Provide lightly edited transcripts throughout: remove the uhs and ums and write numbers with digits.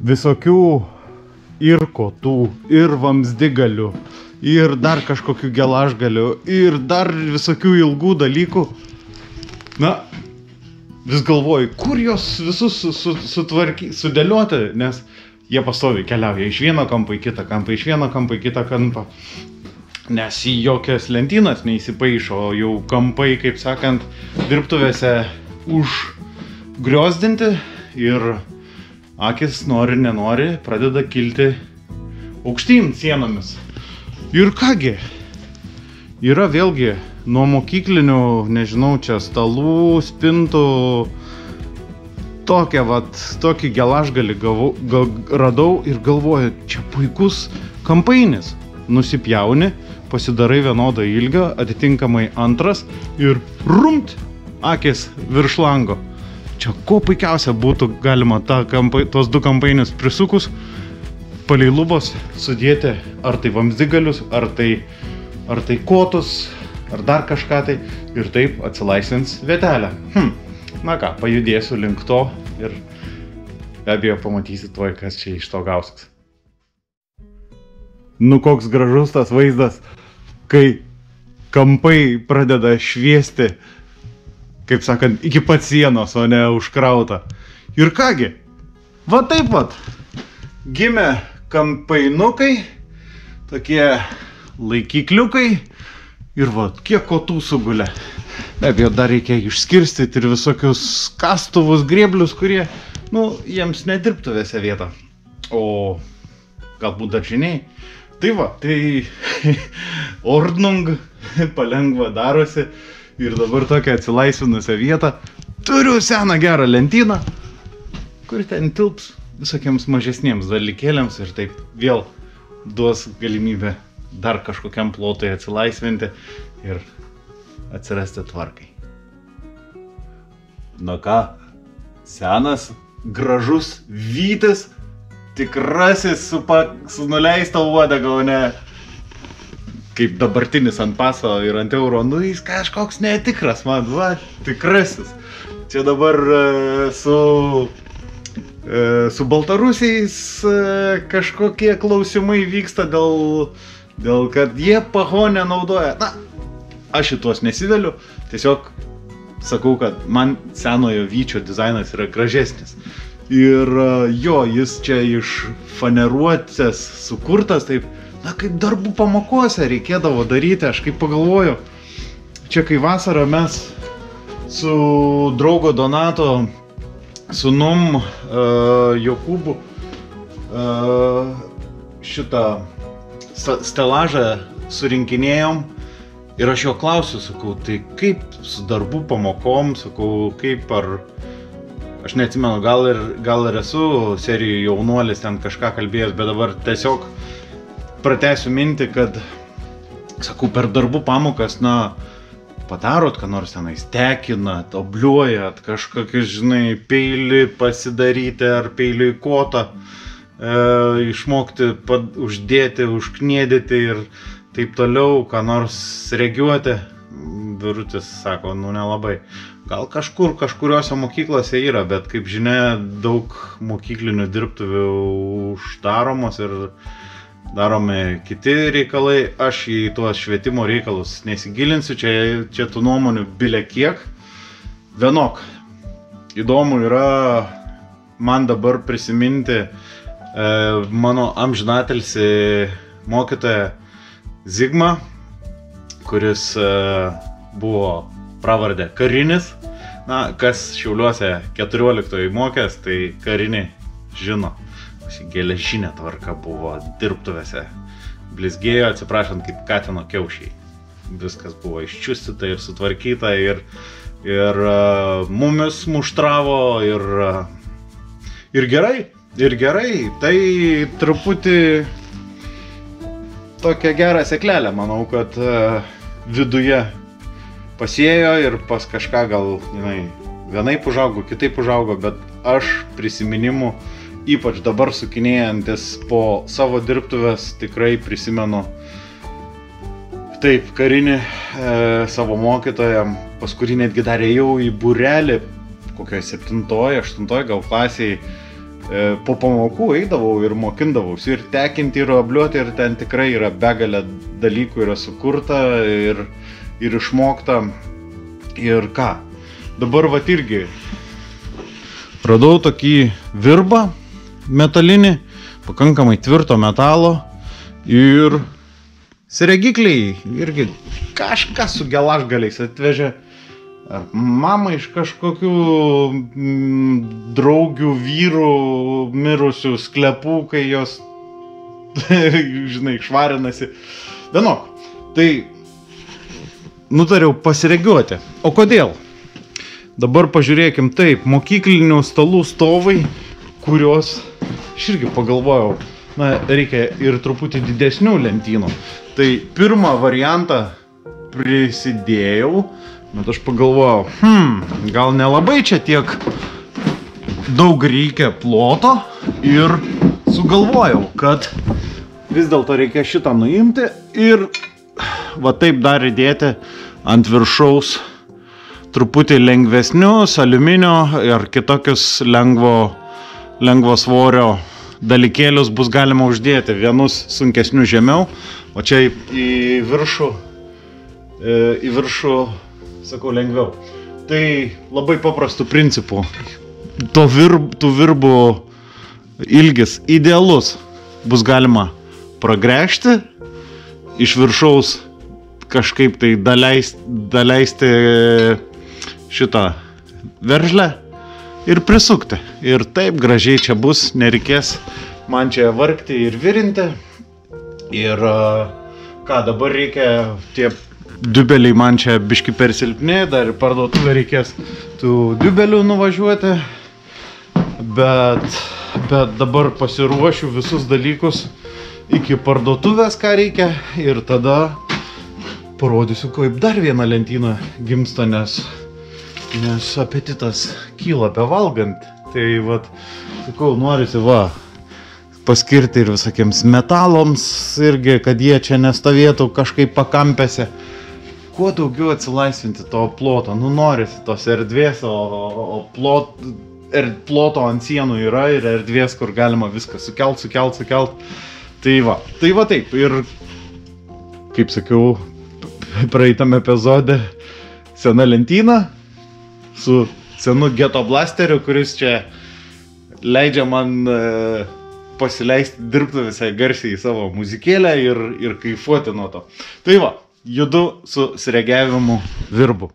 visokių ir kotų, ir vamzdigalių, ir dar kažkokių gelažgalių, ir dar visokių ilgų dalykų. Na, vis galvoju, kur jos visus sudėlioti, nes jie pastoviai keliauja iš vieno kampo į kitą kampą, iš vieno kampo į kitą kampą. Nes į jokias lentynas neįsipaišo, jau kampai, kaip sakant, dirbtuvėse užgriozdinti ir akis nori, nenori, pradeda kilti aukštyn sienomis. Ir kągi, yra vėlgi nuo mokyklinių, nežinau, čia stalų, spintų, tokį gelažgalį radau ir galvoju, čia puikus kampainis. Nusipjauni, pasidarai vienodo ilgio, atitinkamai antras ir rumt akis virš lango. Čia ko puikiausia būtų galima tos du kampainius prisukus, palei lubos sudėti ar tai vamzdigalius, ar tai kotus, ar dar kažką tai ir taip atsilaisvins vietelę. Na ką, pajudėsiu link to ir be abejo pamatysi tuoj, kas čia iš to gausis. Nu koks gražus tas vaizdas, kai kampai pradeda šviesti, kaip sakant, iki pat sienos, o ne užkrauta. Ir kągi, va taip vat, gimė kampainukai, tokie laikikliukai ir va, kiek kotų sugulė. Be abejo, dar reikia išskirstyti ir visokius kastuvus, grėblius, kurie, jiems nedirbtuvėse vieta. O galbūt daržiniai. Tai va, tai ordnung palengva darosi ir dabar tokią atsilaisvinusią vietą turiu seną gerą lentyną, kuri ten tilps visokiems mažesniems dalykėliams ir taip vėl duos galimybę dar kažkokiam plotui atsilaisvinti ir atsirasti tvarkai. Na ką, senas, gražus vytis, tikrasis su nuleista uodega, o ne kaip dabartinis ant paso ir ant euro, jis kažkoks netikras, man, va, tikrasis. Čia dabar su baltarusiais kažkokie klausimai vyksta dėl kad jie paho nenaudoja. Na, aš šituos nesiveliu, tiesiog sakau, kad man senojo vyčio dizainas yra gražesnis. Ir jo, jis čia iš faneruotės sukurtas, taip, kaip darbų pamokose reikėdavo daryti, aš kaip pagalvoju. Čia kai vasarą mes su draugo Donato sūnum Jokūbu šitą stelažą surinkinėjom ir aš jo klausiu, sakau, tai kaip su darbų pamokom, sakau, kaip aš neatsimenu, gal ir esu serijų jaunuolis ten kažką kalbėjęs, bet dabar tiesiog pratęsiu mintį, kad, sakau, per darbų pamokas, padarot, ką nors tenais tekinat, obliuojat, kažkokius, žinai, peilį pasidaryti ar peilių į kotą, išmokti, uždėti, užkniedyti ir taip toliau, ką nors regiuoti. Vyrutis sako, nelabai. Gal kažkuriuose mokyklose yra, bet kaip žinia, daug mokyklinių dirbtuvių uždaromos ir daromi kiti reikalai. Aš į tuos švietimo reikalus nesigilinsiu, čia tų nuomonių bile kiek. Vienok, įdomu yra man dabar prisiminti mano amžinatilsį mokytoją Zigmą, kuris buvo pravardę Karinis. Na, kas Šiauliuose 14 mokęs, tai Karinį žino. Geležinė tvarka buvo dirbtuvėse. Blizgėjo, atsiprašant, kaip katino kiaušiai. Viskas buvo iščiustyta ir sutvarkyta ir mumis muštravo ir gerai. Tai truputį tokią gerą seklelę, manau, kad viduje pasėjo ir pas kažką gal, vienaip užaugo, kitaip užaugo, bet aš prisiminimų, ypač dabar sukinėjantis po savo dirbtuvės, tikrai prisimenu taip Karinį savo mokytoją, pas kurį netgi dar ėjau į būrelį, kokioje 7-8 gal klasiai, po pamokų eidavau ir mokindavausi ir tekinti, ir obliuoti, ir ten tikrai yra begalė dalykų yra sukurta ir išmokta. Ir ką? Dabar vat irgi radau tokį virbą metalinį, pakankamai tvirto metalo ir sregikliai irgi kažką su gelažgaliais atvežė. Ar mama iš kažkokių draugių vyrų mirusių sklepų, kai jos, žinai, švarinasi. Vienok, tai nutariau pasiregiuoti. O kodėl? Dabar pažiūrėkim taip, mokyklinių stalų stovai, kurios, aš irgi pagalvojau, na, reikia ir truputį didesnių lentynų. Tai pirmą variantą prisidėjau, bet aš pagalvojau, gal nelabai čia tiek daug reikia ploto ir sugalvojau, kad vis dėlto reikia šitą nuimti ir va taip dar įdėti ant viršaus truputį lengvesnius aliuminio ir kitokius lengvo svorio dalykėlius bus galima uždėti, vienus sunkesnių žemiau, o čia į viršų, sakau, lengviau. Tai labai paprastų principų. Tų virbų ilgis idealus bus galima pragręžti, iš viršaus kažkaip tai daleisti šitą veržlę ir prisukti. Ir taip gražiai čia bus, nereikės man čia vargti ir virinti. Ir ką dabar reikia, tie dubeliai man čia biški per silpni, dar ir parduotuvę reikės tų dubelių nuvažiuoti. Bet dabar pasiruošiu visus dalykus iki parduotuvės, ką reikia. Ir tada parodysiu, kaip dar vieną lentyną gimsta, nes apetitas kyla bevalgant. Tai vat, sakau, norisi paskirti ir visokiems metaloms irgi, kad jie čia nestovėtų kažkaip pakampėse. Kuo daugiau atsilaisvinti to ploto, norisi tos erdvės, o ploto ant sienų yra ir erdvės, kur galima viską sukelt. Tai va taip. Ir, kaip sakiau, praeitame epizode sena lentyna su senu geto blasteriu, kuris čia leidžia man pasileisti dirbtuvėse garsiai savo muzikėlę ir kaifuoti nuo to. Tai va, judu su sregiavimu virbu.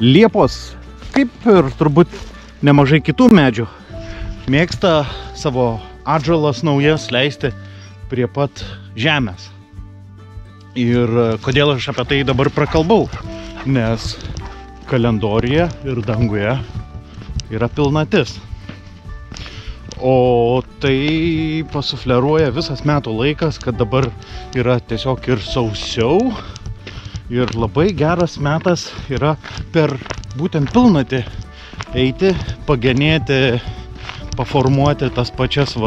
Liepos, kaip ir turbūt nemažai kitų medžių, mėgsta savo atžalas naujas leisti prie pat žemės. Ir kodėl aš apie tai dabar prakalbau? Nes kalendoriuje ir danguje yra pilnatis. O tai pasufleruoja visas metų laikas, kad dabar yra tiesiog ir sausiau. Ir labai geras metas yra per būtent pilnatį eiti, pagenėti, paformuoti tas pačias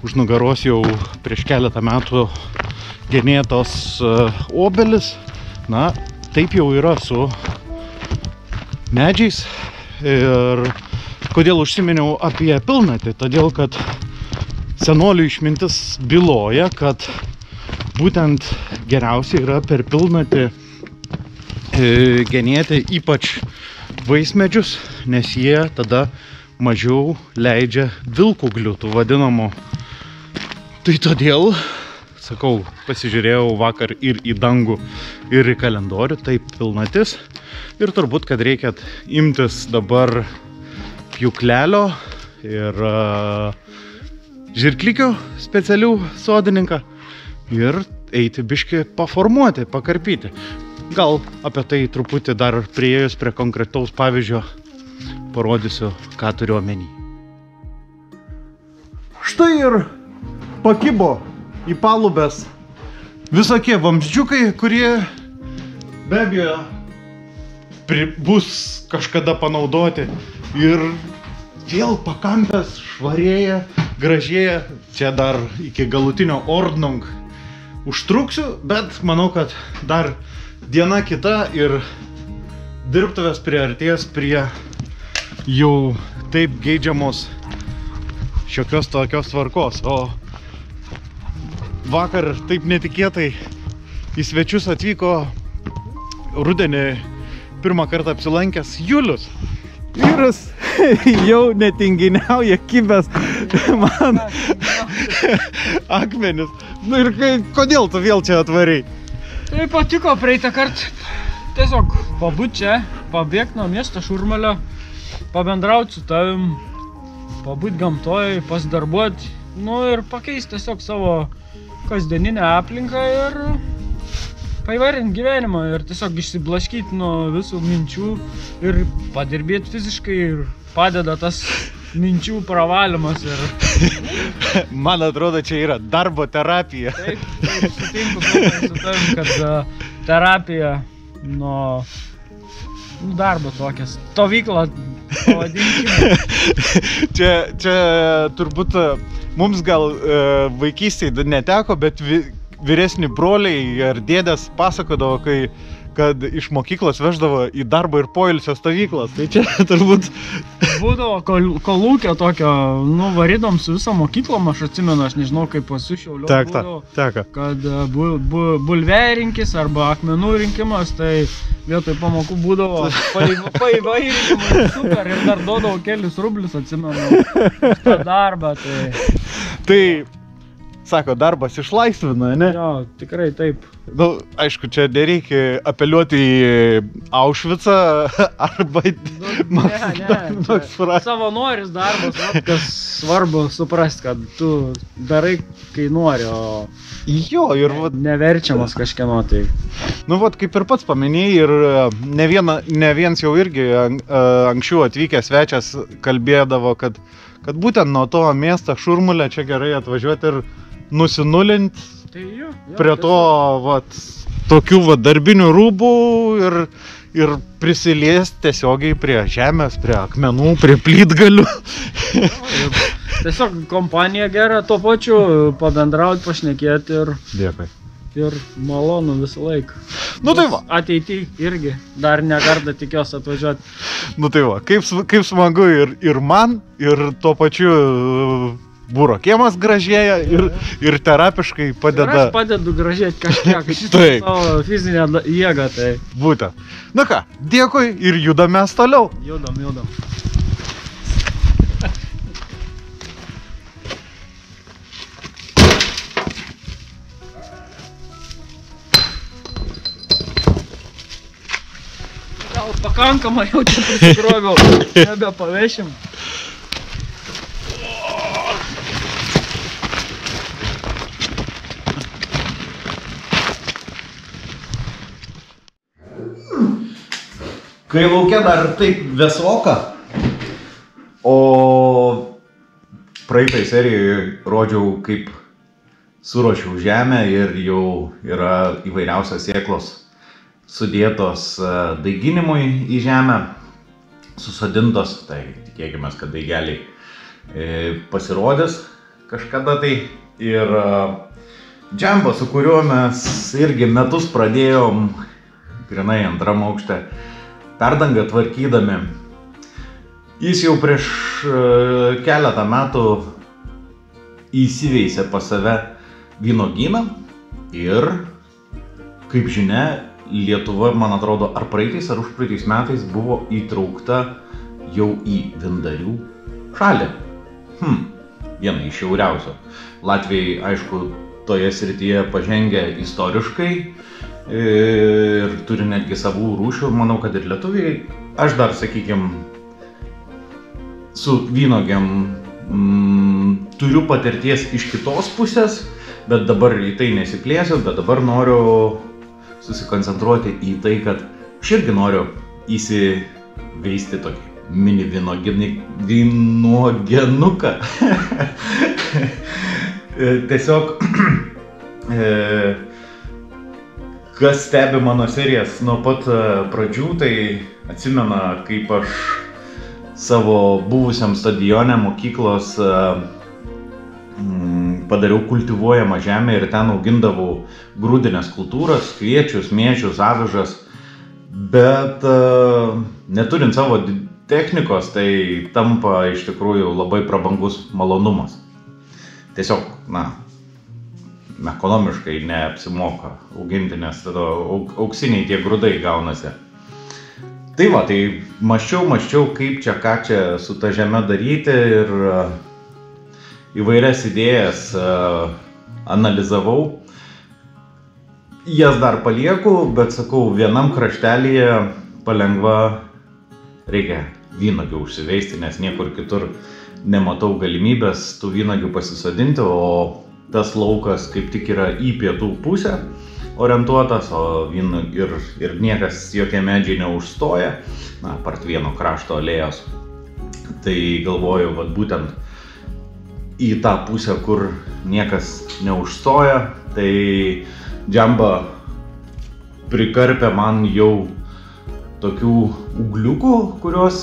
už nugaros jau prieš keletą metų genėtos obelis. Na, taip jau yra su medžiais. Ir kodėl užsiminiau apie pilnatį? Todėl, kad senolių išmintis byloja, kad būtent geriausia yra per pilnatį genėti, ypač vaismedžius, nes jie tada mažiau leidžia vilkauglių, tų vadinamų. Tai todėl, sakau, pasižiūrėjau vakar ir į dangų, ir į kalendorių, taip pilnatis. Ir turbūt, kad reikia imtis dabar pjūklelio ir žirklikių specialių sodininką ir eiti biškį paformuoti, pakarpyti. Gal apie tai truputį dar priėjus prie konkretaus pavyzdžio parodysiu, ką turiu omeny. Štai ir pakibo į palubės visokie vamzdžiukai, kurie be abejo bus kažkada panaudoti. Ir vėl pakampės švarėja, gražėja. Čia dar iki galutinio ordnung užtruksiu, bet manau, kad dar diena kita ir dirbtuvės priartės prie jau taip geidžiamos šiokios tokios tvarkos. O vakar taip netikėtai į svečius atvyko rudenį pirmą kartą apsilankęs Julius. Vyras jau netinginiauja, kibęs man akmenis. Nu ir kodėl tu vėl čia atvarei? Tai patiko praeitą kartą tiesiog pabūt čia, pabėgti nuo miesto šurmulio, pabendrauti su tavim, pabūt gamtoj, pasidarbuoti, nu ir pakeisti tiesiog savo kasdieninę aplinką ir paivarinti gyvenimą ir tiesiog išsiblaškyti nuo visų minčių ir padirbėti fiziškai ir padeda tas minčių pravalymas ir... Man atrodo, čia yra darbo terapija. Taip, sutinku su tavim, kad terapija nuo darbo tokias. Stovyklą pavadinkime. Čia turbūt mums gal vaikystėje neteko, bet vyresni broliai ar dėdės pasakodavo, kad iš mokyklos veždavo į darbo ir poilsio stovyklas. Tai čia turbūt... Būdavo kolūkio tokio, nu, varydom su visą mokyklom, aš atsimenu, aš nežinau, kaip pasu Šiauliu būdavo, kad bulverinkis arba akmenų rinkimas, tai vietoj pamokų būdavo paivairinimai, super, ir dar duodavo kelius rublius, atsimenu, tą darbą, tai... Tai... Sako, darbas išlaisvina, ne? Jo, tikrai taip. Nu, aišku, čia nereikia apeliuoti į Aušvicą arba... Ne, savanoris darbas, kas svarbu suprasti, kad tu darai, kai nori, o... Jo, ir... Neverčiamas kažkieno, tai... Nu, vat, kaip ir pats paminėjai, ir ne viens jau irgi anksčiau atvykęs svečias kalbėdavo, kad būtent nuo to miesto šurmulio čia gerai atvažiuoti ir nusinulint prie to vat, tokių vat, darbinių rūbų ir prisiliesti tiesiogiai prie žemės, prie akmenų, prie plytgalių. Tiesiog kompanija gera, tuo pačiu pabendrauti, pašnekėti ir... Dėkui. Ir malonu visą laiką. Nu tai va. Ateity irgi dar ne kartą tikiuosi atvažiuoti. Nu tai va, kaip smagu ir man, ir tuo pačiu būro kiemas gražėja ir terapiškai padeda. Ir aš padedu gražėti kažkiek, šitą savo fizinę jėgą, tai. Būtent. Na ką, dėkui ir judam mes toliau. Judam. Gal pakankamai jau čia prisikroviau, nebepavešim. Kai laukia dar taip vėsoka, o praeitai serijoje rodžiau, kaip suruošiau žemę ir jau yra įvairiausios sėklos sudėtos daiginimui į žemę, susodintos, tai tikėkime, kad daigeliai pasirodys kažkada tai. Ir džembą, su kuriuo mes irgi metus pradėjom grinai antram aukšte perdangą tvarkydami. Jis jau prieš keletą metų įsiveisė pas save vynuogyną ir, kaip žinia, Lietuva, man atrodo, ar praeitais ar užpraeitais metais buvo įtraukta jau į Vindarių šalį. Viena iš šiauriausių. Latviai, aišku, toje srityje pažengę istoriškai ir turi netgi savų rūšių. Manau, kad ir lietuviai. Aš dar, sakykime, su vynuogėm turiu patirties iš kitos pusės, bet dabar į tai nesiplėsiu, bet dabar noriu susikoncentruoti į tai, kad aš irgi noriu įsiveisti tokį mini vynuogenuką. Tiesiog, kas stebi mano serijas nuo pat pradžių, tai atsimena, kaip aš savo buvusiam stadione mokyklos padariau kultivuojamą žemę ir ten augindavau grūdines kultūras, kviečius, miežius, avižas, bet neturint savo technikos, tai tampa iš tikrųjų labai prabangus malonumas. Tiesiog, ekonomiškai neapsimoka auginti, nes auksiniai tie grūdai gaunasi. Tai va, tai maščiau, kaip čia, ką čia su ta žeme daryti ir įvairias idėjas analizavau. Jas dar palieku, bet sakau, vienam kraštelyje palengva reikia vynuogių užsiveisti, nes niekur kitur nematau galimybės tų vynuogių pasisodinti, o tas laukas kaip tik yra į pietų pusę orientuotas, o ir niekas jokie medžiai neužstoja, apart vieno krašto alėjos. Tai galvoju, vat būtent į tą pusę, kur niekas neužstoja, tai Džamba prikarpė man jau tokių ūgliukų, kuriuos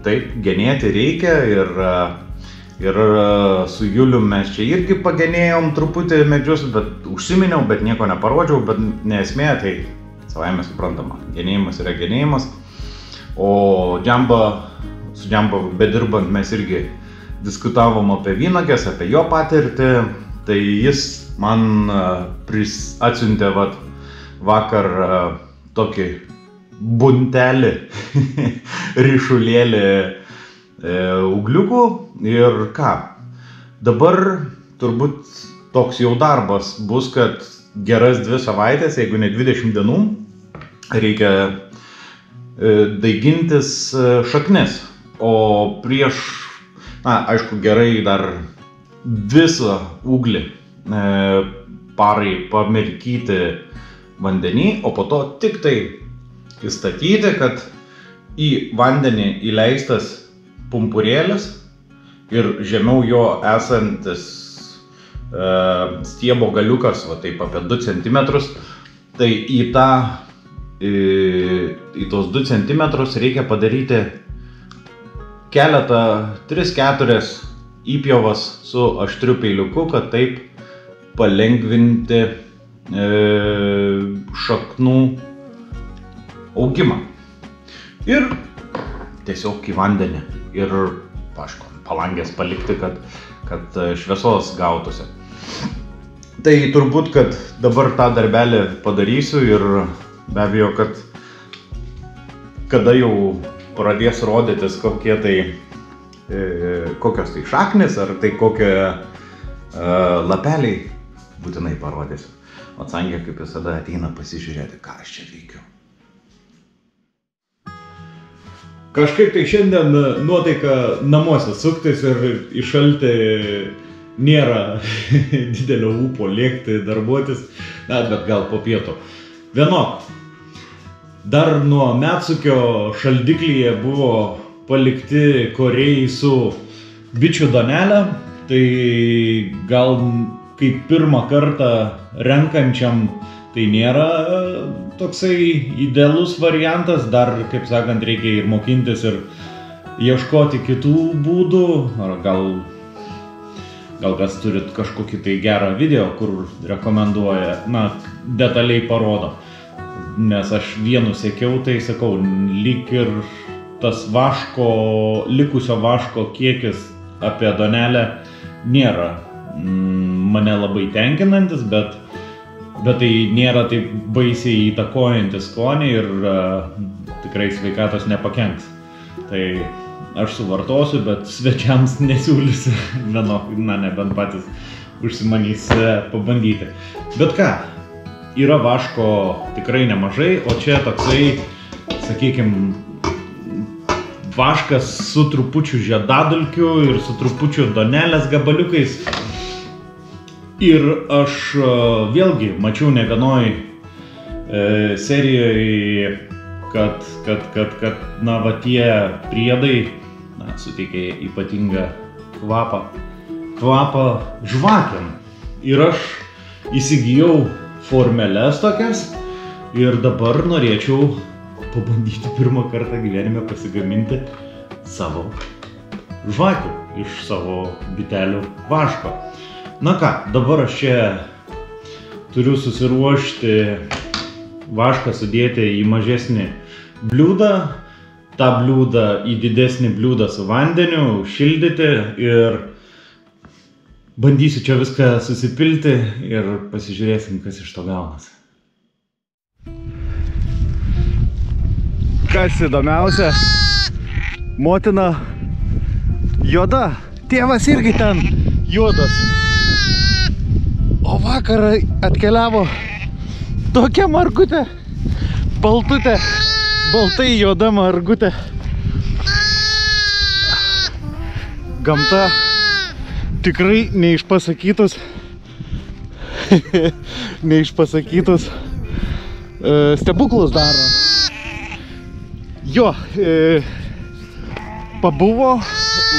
taip genėti reikia ir su Julium mes čia irgi pagenėjom truputį medžius, bet užsiminiau, bet nieko neparodžiau, bet nesmė, tai savaime suprantama, genėjimas yra genėjimas, o su Džamba bedirbant mes irgi diskutavom apie vynuoges, apie jo patirtį, tai jis man atsiuntė vakar tokį buntelį, ryšulėlį ūgliukų ir ką. Dabar turbūt toks jau darbas bus, kad geras 2 savaitės, jeigu ne 20 dienų, reikia daigintis šaknis, o prieš aišku, gerai dar visą ūglį parai pamirkyti vandenį, o po to tik tai įstatyti, kad į vandenį įleistas pumpurėlis ir žemiau jo esantis stiebo galiukas, taip apie 2 cm, tai į tos 2 cm reikia padaryti keletą 3-4 įpjovas su aštriu peiliuku, kad taip palengvinti šaknų augimą. Ir tiesiog į vandenį ir palangės palikti, kad šviesos gautųsi. Tai turbūt, kad dabar tą darbelį padarysiu ir be abejo, kad kada jau pradės rodytis kokios tai šaknis ar tai kokie lapeliai, būtinai parodysiu. O Sangė kaip visada ateina pasižiūrėti, ką aš čia veikiu. Kažkaip tai šiandien nuotaika namuose suktis ir į šaltį nėra didelio ūpo lėkti, darbuotis, bet gal po pietų. Vienok, dar nuo Medsukio šaldiklyje buvo palikti koriai su bičių duonelė, tai gal kaip pirmą kartą renkančiam tai nėra toksai idealus variantas, dar, kaip sakant, reikia ir mokintis ir ieškoti kitų būdų, ar gal kas turit kažkokį tai gerą video, kur rekomenduoja, detaliai parodo. Nes aš vienu sekiau, tai sakau, lyg ir tas likusio vaško kiekis apie duonelę nėra mane labai tenkinantis, bet bet tai nėra taip baisiai įtakojantis skonį ir tikrai sveikatos nepakenks. Tai aš suvartosiu, bet svečiams nesiūlysiu, nebent patys užsimanys pabandyti. Bet ką, yra vaško tikrai nemažai, o čia toksai, sakykime, vaškas su trupučiu žiedadulkių ir su trupučiu donelės gabaliukais. Ir aš vėlgi mačiau ne vienoj serijoje, kad na, va tie priedai suteikia ypatingą kvapą žvakiam. Ir aš įsigijau formeles tokias ir dabar norėčiau pabandyti pirmą kartą gyvenime pasigaminti savo žvakių iš savo bitelių vaško. Na ką, dabar aš čia turiu susiruošti vašką sudėti į mažesnį bliūdą, tą bliūdą į didesnį bliūdą su vandeniu, šildyti ir bandysiu čia viską susipilti ir pasižiūrėsim, kas iš to gaunasi. Kas įdomiausia, motina juoda, tėvas irgi ten juodas. O vakarą atkeliavo tokia margutė, baltutė, baltai juoda margutė. Gamta tikrai neišpasakytus stebuklus daro. Jo, pabuvo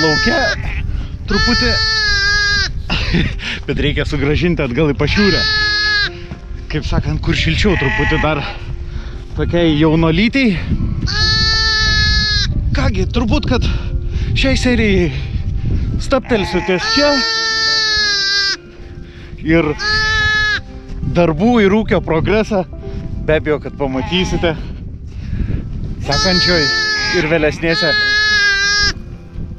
lauke truputį, bet reikia sugrąžinti atgal į pašiūrę. Kaip sakant, kur šilčiau truputį dar tokiai jaunolytei. Kągi, turbūt, kad šiai serijai stabtelsiu ties čia. Ir darbų ir ūkio progresą be abejo, kad pamatysite sekančioj ir vėlesnėse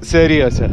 serijose.